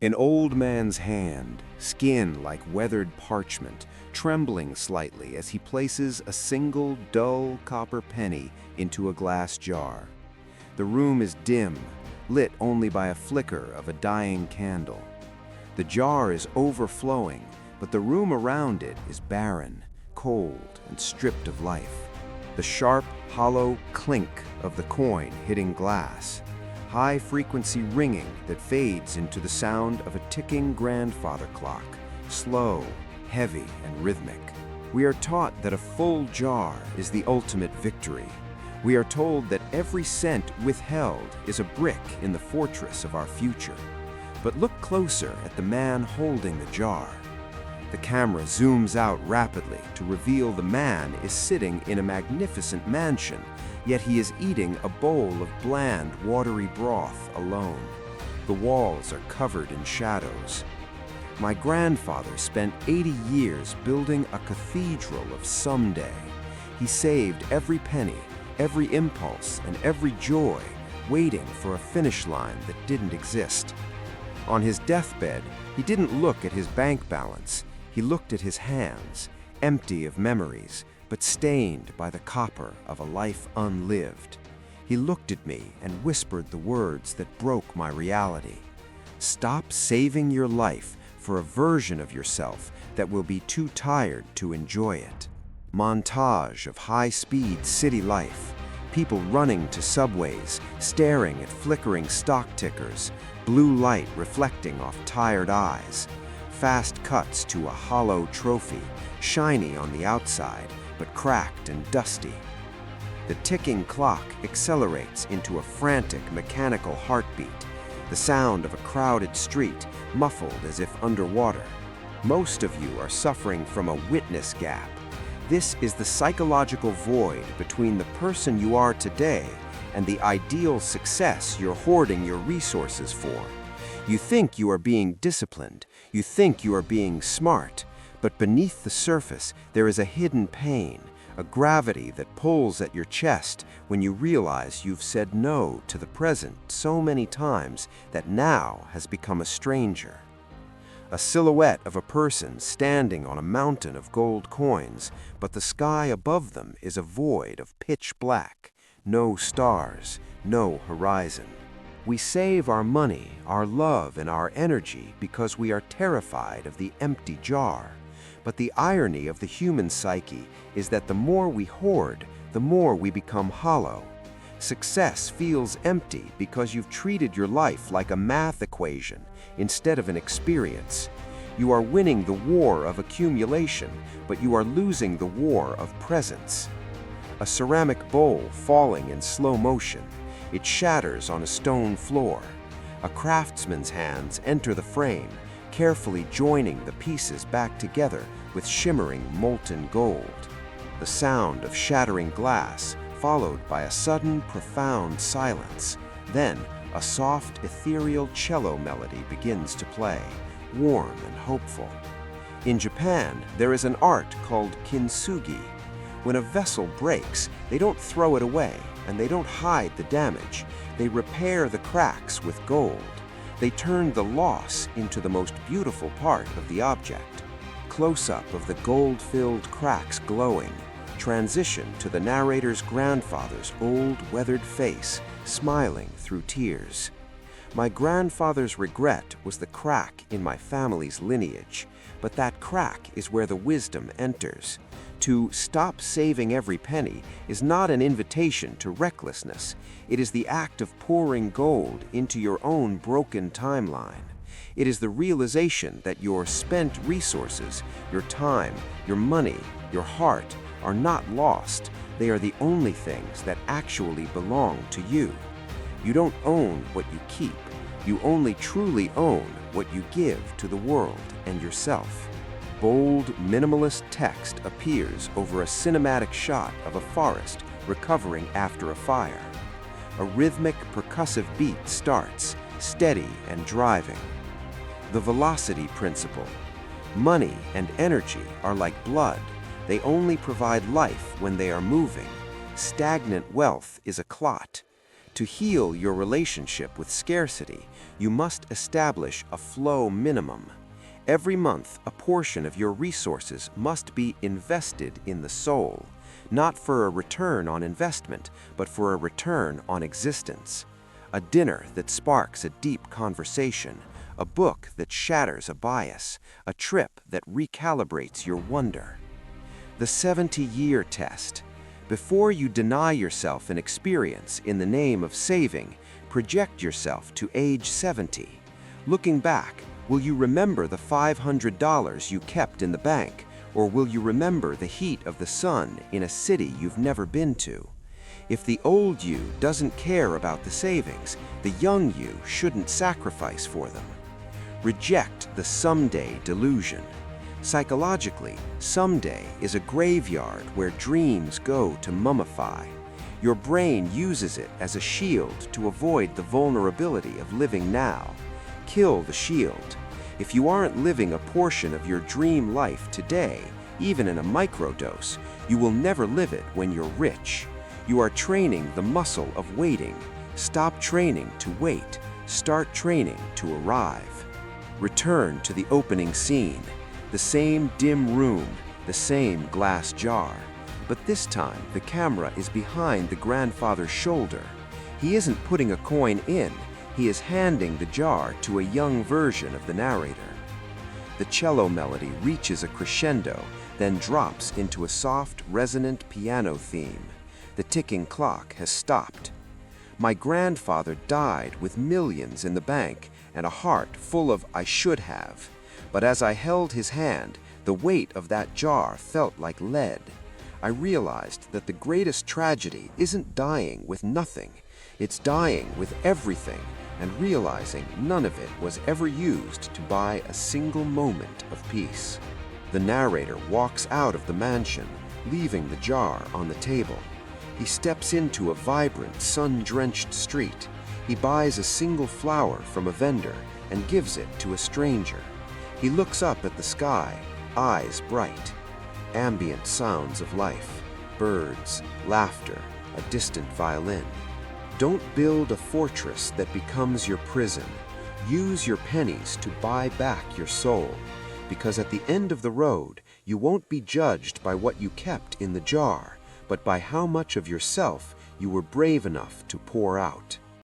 An old man's hand, skin like weathered parchment, trembling slightly as he places a single dull copper penny into a glass jar. The room is dim, lit only by a flicker of a dying candle. The jar is overflowing, but the room around it is barren, cold, and stripped of life. The sharp, hollow clink of the coin hitting glass, high-frequency ringing that fades into the sound of a ticking grandfather clock, slow, heavy, and rhythmic. We are taught that a full jar is the ultimate victory. We are told that every cent withheld is a brick in the fortress of our future. But look closer at the man holding the jar. The camera zooms out rapidly to reveal the man is sitting in a magnificent mansion, yet he is eating a bowl of bland, watery broth alone. The walls are covered in shadows. My grandfather spent 80 years building a cathedral of someday. He saved every penny, every impulse, and every joy, waiting for a finish line that didn't exist. On his deathbed, he didn't look at his bank balance. He looked at his hands, empty of memories, but stained by the copper of a life unlived. He looked at me and whispered the words that broke my reality. Stop saving your life for a version of yourself that will be too tired to enjoy it. Montage of high-speed city life, people running to subways, staring at flickering stock tickers, blue light reflecting off tired eyes, fast cuts to a hollow trophy, shiny on the outside, but cracked and dusty. The ticking clock accelerates into a frantic mechanical heartbeat, the sound of a crowded street, muffled as if underwater. Most of you are suffering from a witness gap. This is the psychological void between the person you are today and the ideal success you're hoarding your resources for. You think you are being disciplined, you think you are being smart, but beneath the surface there is a hidden pain, a gravity that pulls at your chest when you realize you've said no to the present so many times that now has become a stranger. A silhouette of a person standing on a mountain of gold coins, but the sky above them is a void of pitch black, no stars, no horizon. We save our money, our love, and our energy because we are terrified of the empty jar. But the irony of the human psyche is that the more we hoard, the more we become hollow. Success feels empty because you've treated your life like a math equation instead of an experience. You are winning the war of accumulation, but you are losing the war of presence. A ceramic bowl falling in slow motion. It shatters on a stone floor. A craftsman's hands enter the frame, carefully joining the pieces back together with shimmering molten gold. The sound of shattering glass, followed by a sudden, profound silence. Then, a soft, ethereal cello melody begins to play, warm and hopeful. In Japan, there is an art called Kintsugi. When a vessel breaks, they don't throw it away, and they don't hide the damage. They repair the cracks with gold. They turn the loss into the most beautiful part of the object. Close-up of the gold-filled cracks glowing. Transition to the narrator's grandfather's old, weathered face, smiling through tears. My grandfather's regret was the crack in my family's lineage, but that crack is where the wisdom enters. To stop saving every penny is not an invitation to recklessness. It is the act of pouring gold into your own broken timeline. It is the realization that your spent resources, your time, your money, your heart, are not lost. They are the only things that actually belong to you. You don't own what you keep. You only truly own what you give to the world and yourself. Bold, minimalist text appears over a cinematic shot of a forest recovering after a fire. A rhythmic, percussive beat starts, steady and driving. The velocity principle. Money and energy are like blood. They only provide life when they are moving. Stagnant wealth is a clot. To heal your relationship with scarcity, you must establish a flow minimum. Every month, a portion of your resources must be invested in the soul, not for a return on investment, but for a return on existence. A dinner that sparks a deep conversation, a book that shatters a bias, a trip that recalibrates your wonder. The 70-year test. Before you deny yourself an experience in the name of saving, project yourself to age 70. Looking back, will you remember the $500 you kept in the bank, or will you remember the heat of the sun in a city you've never been to? If the old you doesn't care about the savings, the young you shouldn't sacrifice for them. Reject the someday delusion. Psychologically, someday is a graveyard where dreams go to mummify. Your brain uses it as a shield to avoid the vulnerability of living now. Kill the shield. If you aren't living a portion of your dream life today, even in a microdose, you will never live it when you're rich. You are training the muscle of waiting. Stop training to wait. Start training to arrive. Return to the opening scene. The same dim room, the same glass jar. But this time, the camera is behind the grandfather's shoulder. He isn't putting a coin in, he is handing the jar to a young version of the narrator. The cello melody reaches a crescendo, then drops into a soft, resonant piano theme. The ticking clock has stopped. My grandfather died with millions in the bank and a heart full of I should have. But as I held his hand, the weight of that jar felt like lead. I realized that the greatest tragedy isn't dying with nothing, it's dying with everything, and realizing none of it was ever used to buy a single moment of peace. The narrator walks out of the mansion, leaving the jar on the table. He steps into a vibrant, sun-drenched street. He buys a single flower from a vendor and gives it to a stranger. He looks up at the sky, eyes bright. Ambient sounds of life, birds, laughter, a distant violin. Don't build a fortress that becomes your prison. Use your pennies to buy back your soul, because at the end of the road, you won't be judged by what you kept in the jar, but by how much of yourself you were brave enough to pour out.